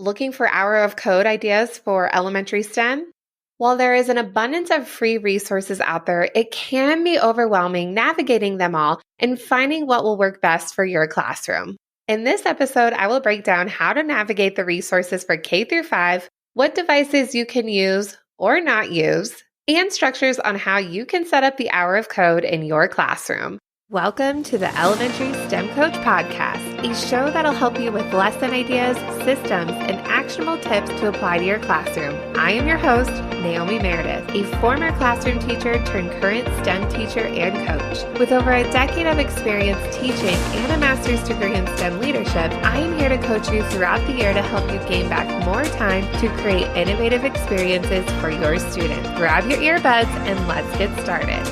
Looking for hour of code ideas for elementary STEM? While there is an abundance of free resources out there, it can be overwhelming navigating them all and finding what will work best for your classroom. In this episode, I will break down how to navigate the resources for K through 5, what devices you can use or not use, and structures on how you can set up the hour of code in your classroom. Welcome to the Elementary STEM Coach Podcast, a show that'll help you with lesson ideas, systems, and actionable tips to apply to your classroom. I am your host, Naomi Meredith, a former classroom teacher turned current STEM teacher and coach. With over a decade of experience teaching and a master's degree in STEM leadership, I am here to coach you throughout the year to help you gain back more time to create innovative experiences for your students. Grab your earbuds and let's get started.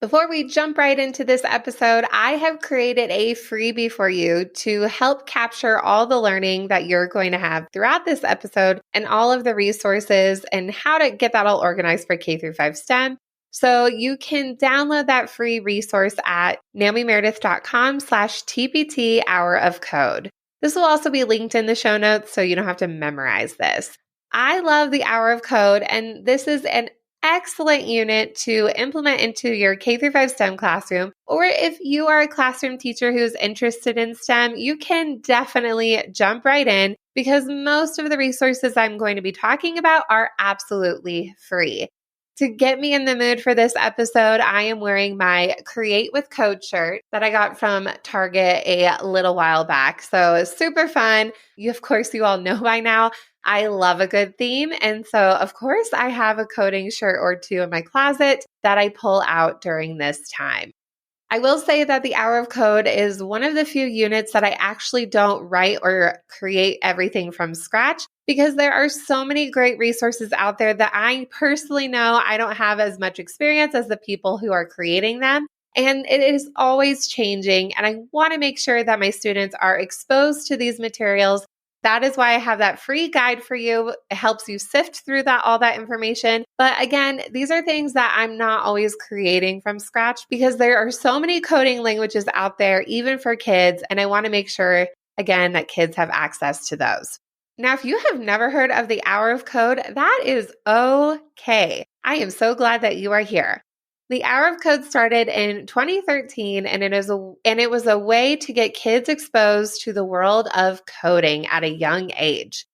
Before we jump right into this episode, I have created a freebie for you to help capture all the learning that you're going to have throughout this episode and all of the resources and how to get that all organized for K through 5 STEM. So you can download that free resource at naomimeredith.com/TPT hour of code. This will also be linked in the show notes so you don't have to memorize this. I love the hour of code, and this is an excellent unit to implement into your K through 5 STEM classroom. Or if you are a classroom teacher who's interested in STEM, you can definitely jump right in because most of the resources I'm going to be talking about are absolutely free. To get me in the mood for this episode, I am wearing my Create with Code shirt that I got from Target a little while back. So it's super fun. Of course, you all know by now, I love a good theme. And so, of course, I have a coding shirt or two in my closet that I pull out during this time. I will say that the hour of code is one of the few units that I actually don't write or create everything from scratch because there are so many great resources out there that I personally know I don't have as much experience as the people who are creating them. And it is always changing. And I want to make sure that my students are exposed to these materials. That is why I have that free guide for you. It helps you sift through all that information. But again, these are things that I'm not always creating from scratch because there are so many coding languages out there, even for kids. And I want to make sure, again, that kids have access to those. Now, if you have never heard of the Hour of Code, that is okay. I am so glad that you are here. The Hour of Code started in 2013, and it was a way to get kids exposed to the world of coding at a young age.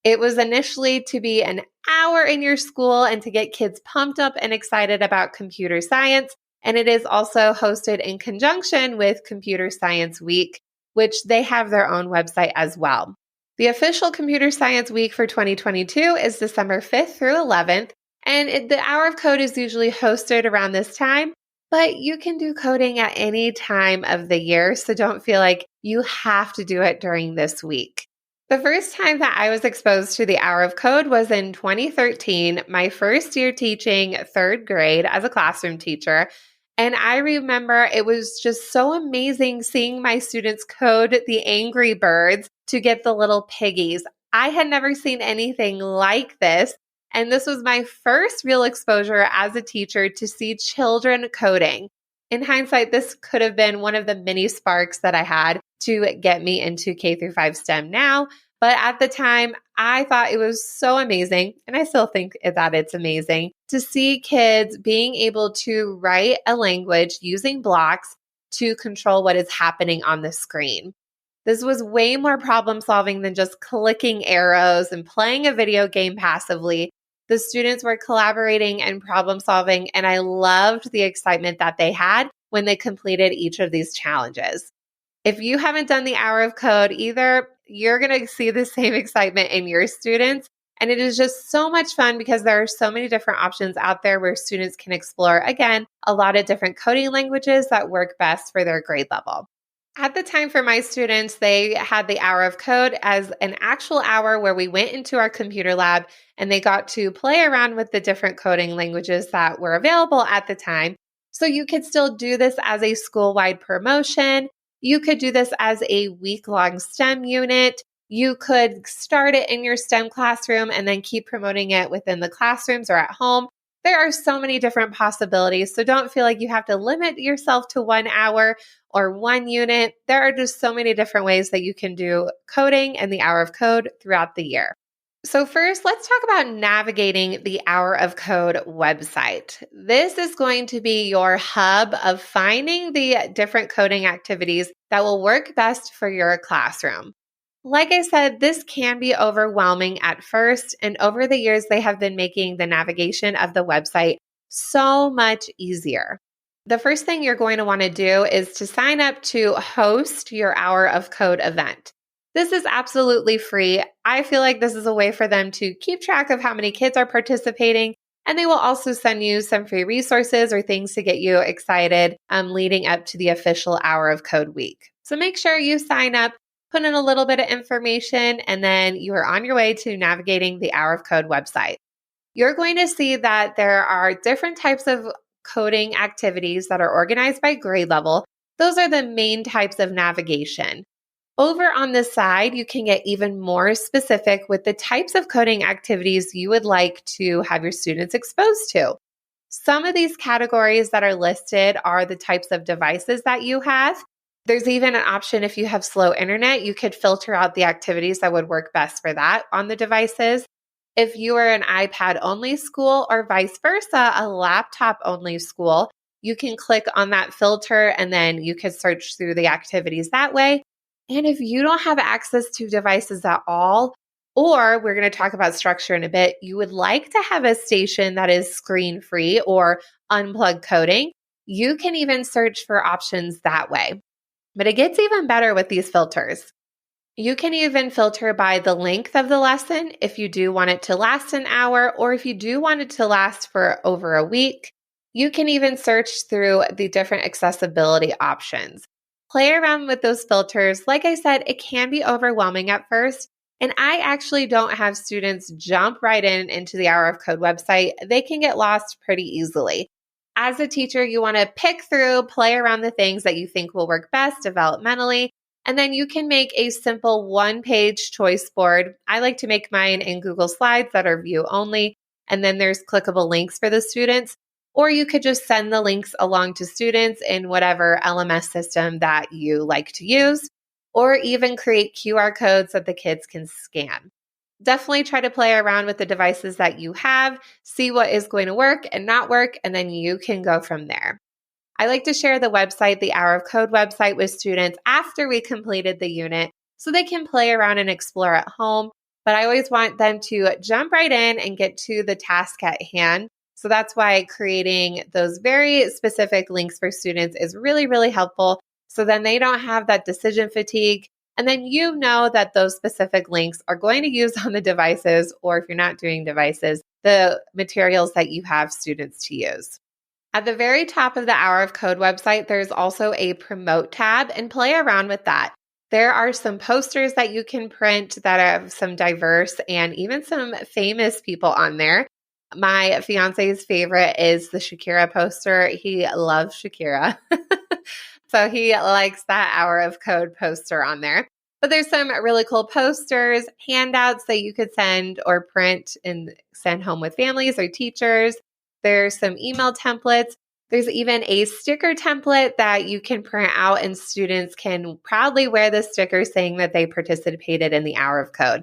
It was initially to be an hour in your school and to get kids pumped up and excited about computer science, and it is also hosted in conjunction with Computer Science Week, which they have their own website as well. The official Computer Science Week for 2022 is December 5th through 11th. And the Hour of Code is usually hosted around this time, but you can do coding at any time of the year, so don't feel like you have to do it during this week. The first time that I was exposed to the Hour of Code was in 2013, my first year teaching third grade as a classroom teacher. And I remember it was just so amazing seeing my students code the Angry Birds to get the little piggies. I had never seen anything like this. And this was my first real exposure as a teacher to see children coding. In hindsight, this could have been one of the many sparks that I had to get me into K through 5 STEM now. But at the time, I thought it was so amazing, and I still think that it's amazing, to see kids being able to write a language using blocks to control what is happening on the screen. This was way more problem solving than just clicking arrows and playing a video game passively. The students were collaborating and problem solving, and I loved the excitement that they had when they completed each of these challenges. If you haven't done the Hour of Code either, you're going to see the same excitement in your students. And it is just so much fun because there are so many different options out there where students can explore, again, a lot of different coding languages that work best for their grade level. At the time for my students, they had the Hour of Code as an actual hour where we went into our computer lab and they got to play around with the different coding languages that were available at the time. So you could still do this as a school-wide promotion. You could do this as a week-long STEM unit. You could start it in your STEM classroom and then keep promoting it within the classrooms or at home. There are so many different possibilities. So don't feel like you have to limit yourself to 1 hour or one unit. There are just so many different ways that you can do coding and the hour of code throughout the year. So first, let's talk about navigating the Hour of Code website. This is going to be your hub of finding the different coding activities that will work best for your classroom. Like I said, this can be overwhelming at first, and over the years, they have been making the navigation of the website so much easier. The first thing you're going to want to do is to sign up to host your Hour of Code event. This is absolutely free. I feel like this is a way for them to keep track of how many kids are participating, and they will also send you some free resources or things to get you excited leading up to the official Hour of Code week. So make sure you sign up, put in a little bit of information, and then you are on your way to navigating the Hour of Code website. You're going to see that there are different types of coding activities that are organized by grade level. Those are the main types of navigation. Over on this side, you can get even more specific with the types of coding activities you would like to have your students exposed to. Some of these categories that are listed are the types of devices that you have. There's even an option if you have slow internet, you could filter out the activities that would work best for that on the devices. If you are an iPad-only school or vice versa, a laptop-only school, you can click on that filter and then you can search through the activities that way. And if you don't have access to devices at all, or we're going to talk about structure in a bit, you would like to have a station that is screen-free or unplugged coding, you can even search for options that way. But it gets even better with these filters. You can even filter by the length of the lesson if you do want it to last an hour, or if you do want it to last for over a week. You can even search through the different accessibility options. Play around with those filters. Like I said, it can be overwhelming at first, and I actually don't have students jump right into the Hour of Code website. They can get lost pretty easily. As a teacher, you want to pick through, play around the things that you think will work best developmentally, and then you can make a simple one-page choice board. I like to make mine in Google Slides that are view only, and then there's clickable links for the students. Or you could just send the links along to students in whatever LMS system that you like to use, or even create QR codes that the kids can scan. Definitely try to play around with the devices that you have, see what is going to work and not work, and then you can go from there. I like to share the website, the Hour of Code website, with students after we completed the unit so they can play around and explore at home. But I always want them to jump right in and get to the task at hand. So that's why creating those very specific links for students is really, really helpful. So then they don't have that decision fatigue. And then you know that those specific links are going to use on the devices, or if you're not doing devices, the materials that you have students to use. At the very top of the Hour of Code website, there's also a promote tab, and play around with that. There are some posters that you can print that have some diverse and even some famous people on there. My fiance's favorite is the Shakira poster. He loves Shakira. So he likes that Hour of Code poster on there. But there's some really cool posters, handouts that you could send or print and send home with families or teachers. There's some email templates. There's even a sticker template that you can print out, and students can proudly wear the sticker saying that they participated in the Hour of Code.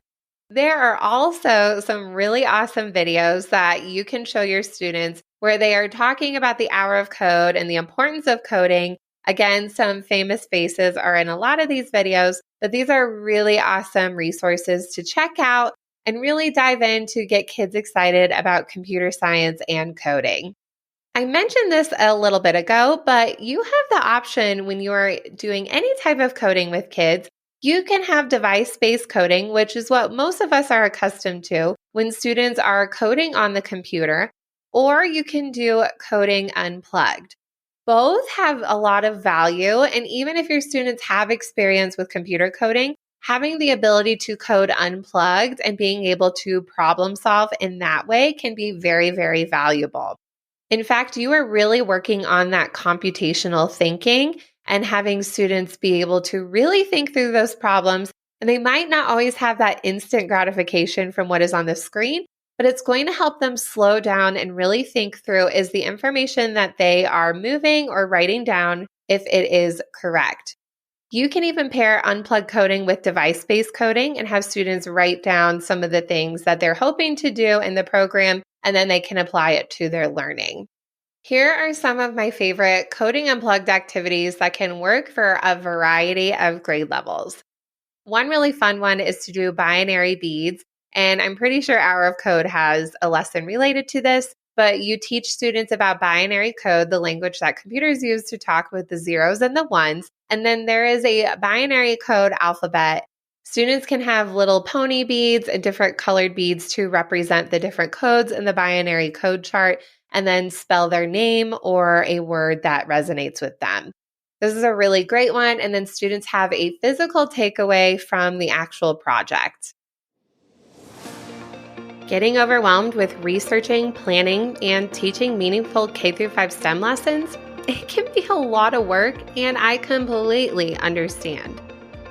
There are also some really awesome videos that you can show your students where they are talking about the Hour of Code and the importance of coding. Again, some famous faces are in a lot of these videos, but these are really awesome resources to check out and really dive in to get kids excited about computer science and coding. I mentioned this a little bit ago, but you have the option when you're doing any type of coding with kids. You can have device-based coding, which is what most of us are accustomed to when students are coding on the computer, or you can do coding unplugged. Both have a lot of value, and even if your students have experience with computer coding, having the ability to code unplugged and being able to problem solve in that way can be very, very valuable. In fact, you are really working on that computational thinking and having students be able to really think through those problems. And they might not always have that instant gratification from what is on the screen, but it's going to help them slow down and really think through, is the information that they are moving or writing down, if it is correct. You can even pair unplugged coding with device-based coding and have students write down some of the things that they're hoping to do in the program, and then they can apply it to their learning. Here are some of my favorite coding unplugged activities that can work for a variety of grade levels. One really fun one is to do binary beads, and I'm pretty sure Hour of Code has a lesson related to this, but you teach students about binary code, the language that computers use to talk with the zeros and the ones, and then there is a binary code alphabet. Students can have little pony beads and different colored beads to represent the different codes in the binary code chart, and then spell their name or a word that resonates with them. This is a really great one, and then students have a physical takeaway from the actual project. Getting overwhelmed with researching, planning, and teaching meaningful K-5 STEM lessons? It can be a lot of work, and I completely understand.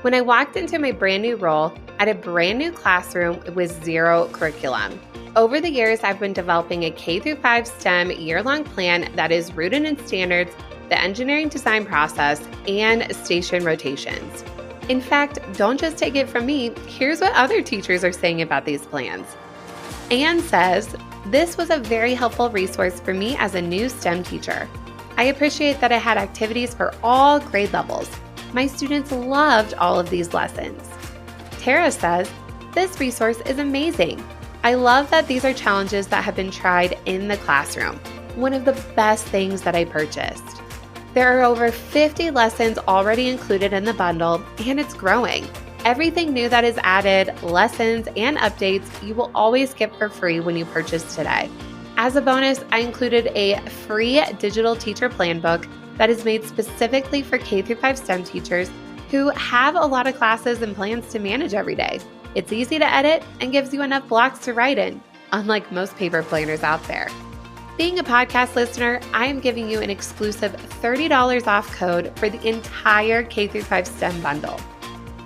When I walked into my brand new role at a brand new classroom with zero curriculum, over the years, I've been developing a K-5 STEM year-long plan that is rooted in standards, the engineering design process, and station rotations. In fact, don't just take it from me. Here's what other teachers are saying about these plans. Anne says, "This was a very helpful resource for me as a new STEM teacher. I appreciate that it had activities for all grade levels. My students loved all of these lessons." Tara says, "This resource is amazing. I love that these are challenges that have been tried in the classroom. One of the best things that I purchased. There are over 50 lessons already included in the bundle, and it's growing. Everything new that is added, lessons, and updates, you will always get for free when you purchase today. As a bonus, I included a free digital teacher plan book that is made specifically for K-5 STEM teachers who have a lot of classes and plans to manage every day. It's easy to edit and gives you enough blocks to write in, unlike most paper planners out there. Being a podcast listener, I am giving you an exclusive $30 off code for the entire K-5 STEM bundle.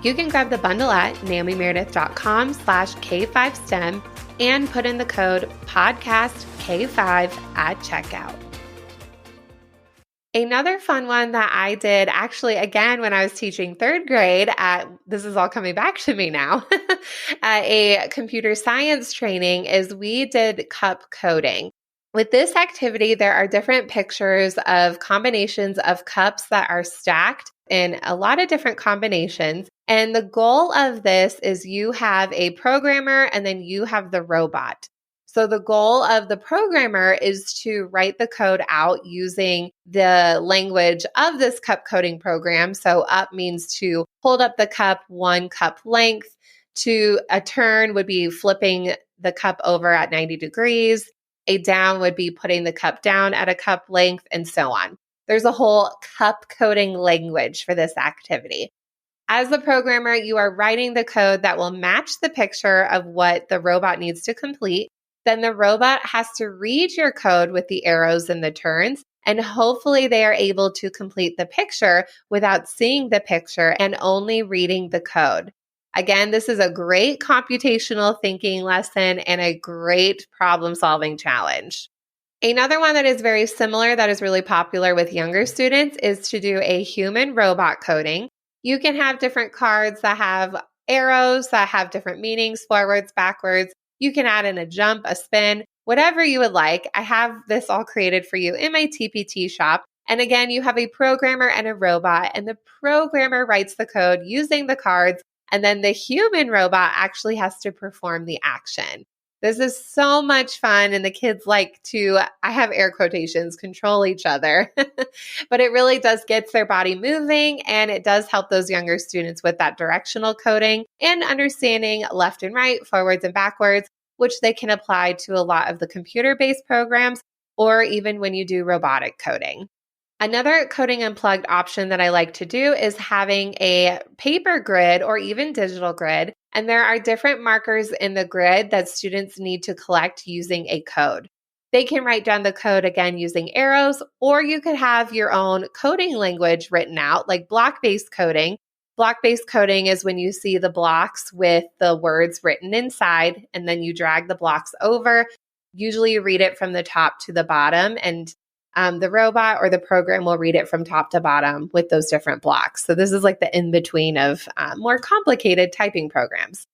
You can grab the bundle at naomimeredith.com/K5STEM and put in the code PODCASTK5 at checkout. Another fun one that I did actually, again, when I was teaching third grade this is all coming back to me now, at a computer science training, is we did cup coding. With this activity, there are different pictures of combinations of cups that are stacked in a lot of different combinations. And the goal of this is you have a programmer and then you have the robot. So the goal of the programmer is to write the code out using the language of this cup coding program. So up means to hold up the cup 1 cup length. To a turn would be flipping the cup over at 90 degrees. A down would be putting the cup down at a cup length, and so on. There's a whole cup coding language for this activity. As the programmer, you are writing the code that will match the picture of what the robot needs to complete. Then the robot has to read your code with the arrows and the turns, and hopefully they are able to complete the picture without seeing the picture and only reading the code. Again, this is a great computational thinking lesson and a great problem-solving challenge. Another one that is very similar that is really popular with younger students is to do a human-robot coding. You can have different cards that have arrows that have different meanings, forwards, backwards. You can add in a jump, a spin, whatever you would like. I have this all created for you in my TPT shop. And again, you have a programmer and a robot, and the programmer writes the code using the cards, and then the human robot actually has to perform the action. This is so much fun, and the kids like to, I have air quotations, control each other. But it really does get their body moving, and it does help those younger students with that directional coding and understanding left and right, forwards and backwards, which they can apply to a lot of the computer-based programs or even when you do robotic coding. Another coding unplugged option that I like to do is having a paper grid or even digital grid. And there are different markers in the grid that students need to collect using a code. They can write down the code again using arrows, or you could have your own coding language written out, like block-based coding. Block-based coding is when you see the blocks with the words written inside, and then you drag the blocks over. Usually you read it from the top to the bottom, and the robot or the program will read it from top to bottom with those different blocks. So this is like the in-between of more complicated typing programs.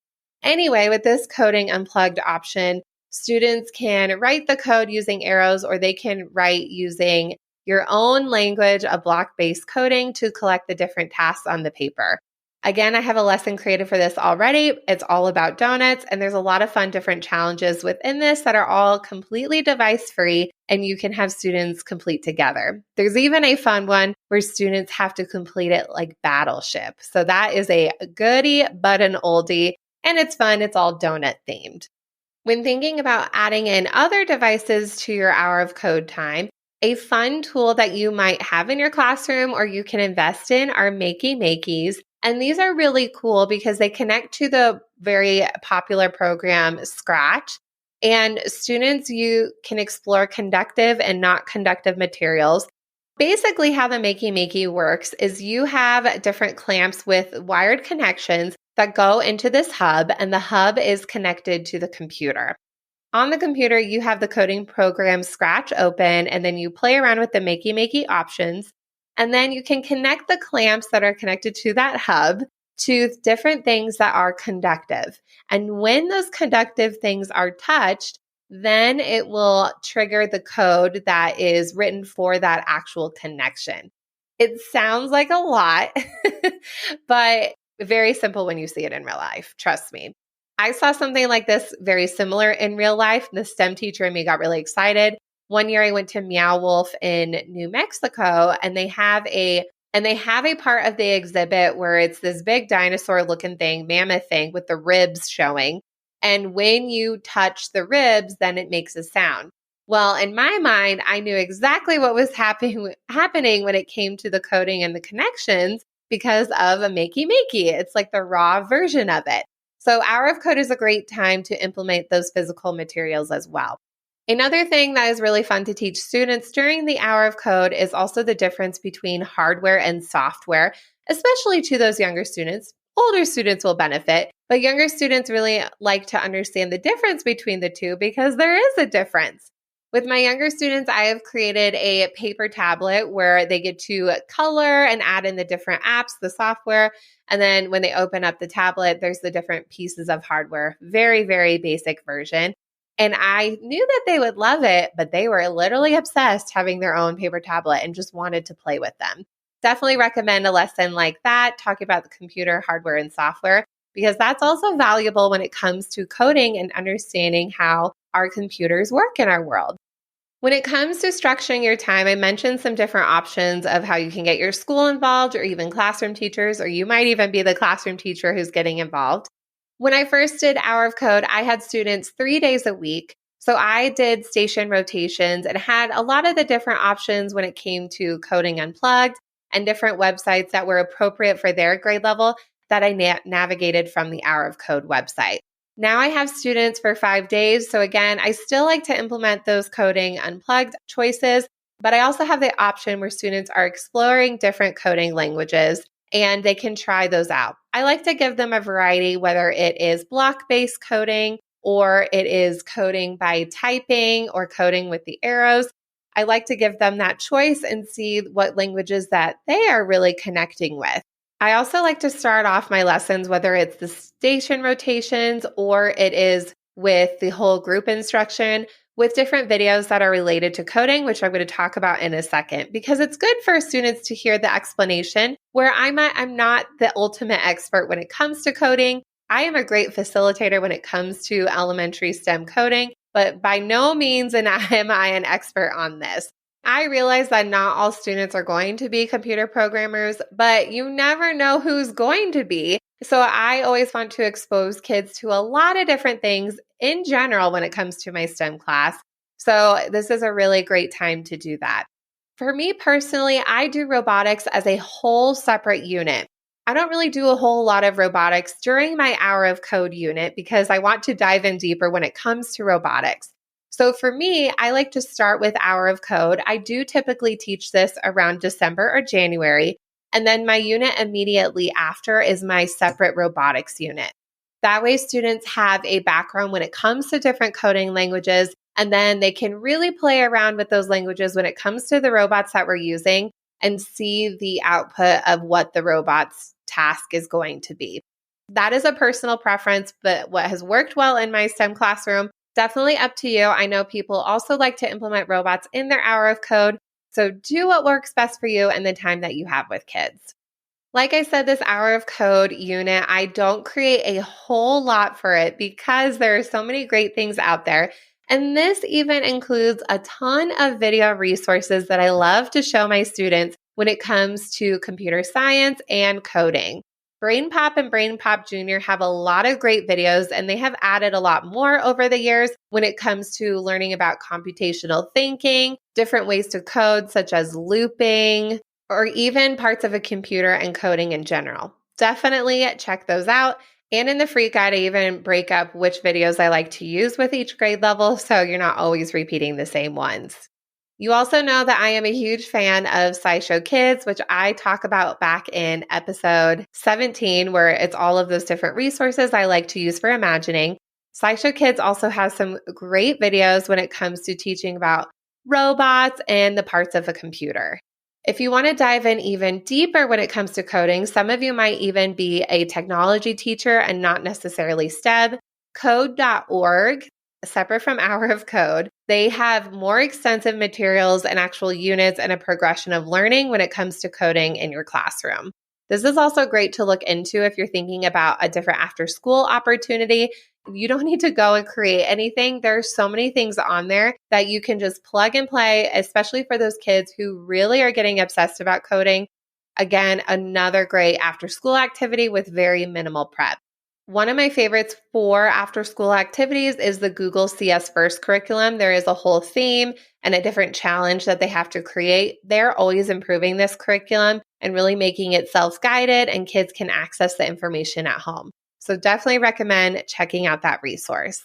Anyway, with this coding unplugged option, students can write the code using arrows, or they can write using your own language of block-based coding to collect the different tasks on the paper. Again, I have a lesson created for this already. It's all about donuts, and there's a lot of fun different challenges within this that are all completely device-free, and you can have students complete together. There's even a fun one where students have to complete it like Battleship. So that is a goodie but an oldie, and it's fun. It's all donut themed. When thinking about adding in other devices to your hour of code time, a fun tool that you might have in your classroom or you can invest in are Makey Makeys. And these are really cool because they connect to the very popular program Scratch. And students, you can explore conductive and not conductive materials. Basically, how the Makey Makey works is you have different clamps with wired connections that go into this hub, and the hub is connected to the computer. On the computer, you have the coding program Scratch open, and then you play around with the Makey Makey options. And then you can connect the clamps that are connected to that hub to different things that are conductive. And when those conductive things are touched, then it will trigger the code that is written for that actual connection. It sounds like a lot, but very simple when you see it in real life. Trust me. I saw something like this very similar in real life. The STEM teacher and me got really excited. One year I went to Meow Wolf in New Mexico, and they have a part of the exhibit where it's this big dinosaur looking thing, mammoth thing with the ribs showing. And when you touch the ribs, then it makes a sound. Well, in my mind, I knew exactly what was happening when it came to the coding and the connections because of a Makey Makey. It's like the raw version of it. So Hour of Code is a great time to implement those physical materials as well. Another thing that is really fun to teach students during the Hour of Code is also the difference between hardware and software, especially to those younger students. Older students will benefit, but younger students really like to understand the difference between the two because there is a difference. With my younger students, I have created a paper tablet where they get to color and add in the different apps, the software. And then when they open up the tablet, there's the different pieces of hardware. Very, very basic version. And I knew that they would love it, but they were literally obsessed having their own paper tablet and just wanted to play with them. Definitely recommend a lesson like that, talking about the computer, hardware, and software, because that's also valuable when it comes to coding and understanding how our computers work in our world. When it comes to structuring your time, I mentioned some different options of how you can get your school involved or even classroom teachers, or you might even be the classroom teacher who's getting involved. When I first did Hour of Code, I had students 3 days a week. So I did station rotations and had a lot of the different options when it came to coding unplugged and different websites that were appropriate for their grade level that I navigated from the Hour of Code website. Now I have students for 5 days. So again, I still like to implement those coding unplugged choices, but I also have the option where students are exploring different coding languages and they can try those out. I like to give them a variety, whether it is block-based coding or it is coding by typing or coding with the arrows. I like to give them that choice and see what languages that they are really connecting with. I also like to start off my lessons, whether it's the station rotations or it is with the whole group instruction, with different videos that are related to coding, which I'm going to talk about in a second, because it's good for students to hear the explanation where I'm not the ultimate expert when it comes to coding. I am a great facilitator when it comes to elementary STEM coding, but by no means am I an expert on this. I realize that not all students are going to be computer programmers, but you never know who's going to be. So I always want to expose kids to a lot of different things in general when it comes to my STEM class. So this is a really great time to do that. For me personally, I do robotics as a whole separate unit. I don't really do a whole lot of robotics during my Hour of Code unit because I want to dive in deeper when it comes to robotics. So for me, I like to start with Hour of Code. I do typically teach this around December or January. And then my unit immediately after is my separate robotics unit. That way students have a background when it comes to different coding languages, and then they can really play around with those languages when it comes to the robots that we're using and see the output of what the robot's task is going to be. That is a personal preference, but what has worked well in my STEM classroom, definitely up to you. I know people also like to implement robots in their hour of code, so do what works best for you and the time that you have with kids. Like I said, this hour of code unit, I don't create a whole lot for it because there are so many great things out there. And this even includes a ton of video resources that I love to show my students when it comes to computer science and coding. Brain Pop and Brain Pop Junior have a lot of great videos, and they have added a lot more over the years when it comes to learning about computational thinking, different ways to code such as looping, or even parts of a computer and coding in general. Definitely check those out. And in the free guide, I even break up which videos I like to use with each grade level, so you're not always repeating the same ones. You also know that I am a huge fan of SciShow Kids, which I talk about back in episode 17, where it's all of those different resources I like to use for imagining. SciShow Kids also has some great videos when it comes to teaching about robots and the parts of a computer. If you want to dive in even deeper when it comes to coding, some of you might even be a technology teacher and not necessarily STEM. Code.org, separate from Hour of Code, they have more extensive materials and actual units and a progression of learning when it comes to coding in your classroom. This is also great to look into if you're thinking about a different after-school opportunity. You don't need to go and create anything. There's so many things on there that you can just plug and play, especially for those kids who really are getting obsessed about coding. Again, another great after-school activity with very minimal prep. One of my favorites for after-school activities is the Google CS First curriculum. There is a whole theme and a different challenge that they have to create. They're always improving this curriculum and really making it self-guided, and kids can access the information at home. So definitely recommend checking out that resource.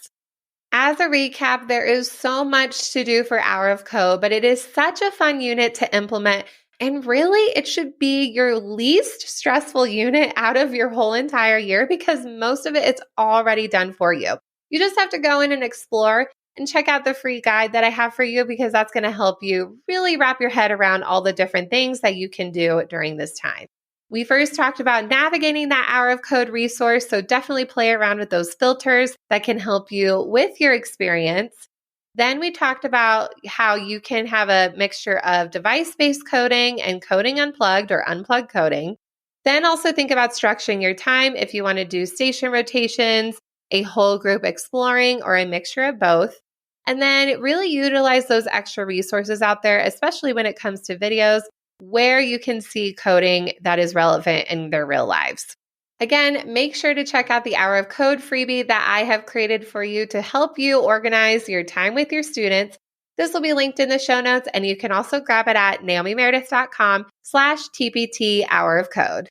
As a recap, there is so much to do for Hour of Code, but it is such a fun unit to implement. And really, it should be your least stressful unit out of your whole entire year because most of it is already done for you. You just have to go in and explore and check out the free guide that I have for you because that's going to help you really wrap your head around all the different things that you can do during this time. We first talked about navigating that Hour of Code resource, so definitely play around with those filters that can help you with your experience. Then we talked about how you can have a mixture of device-based coding and coding unplugged or unplugged coding. Then also think about structuring your time if you want to do station rotations, a whole group exploring, or a mixture of both. And then really utilize those extra resources out there, especially when it comes to videos where you can see coding that is relevant in their real lives. Again, make sure to check out the Hour of Code freebie that I have created for you to help you organize your time with your students. This will be linked in the show notes, and you can also grab it at naomimeredith.com/TPT Hour of Code.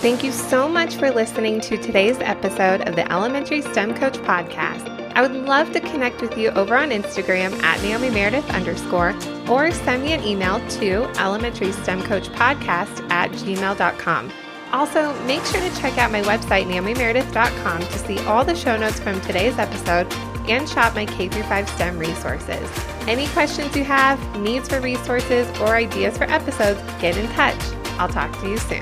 Thank you so much for listening to today's episode of the Elementary STEM Coach Podcast. I would love to connect with you over on Instagram at @NaomiMeredith_ or send me an email to elementarystemcoachpodcast@gmail.com. Also, make sure to check out my website, naomimeredith.com, to see all the show notes from today's episode and shop my K-5 STEM resources. Any questions you have, needs for resources, or ideas for episodes, get in touch. I'll talk to you soon.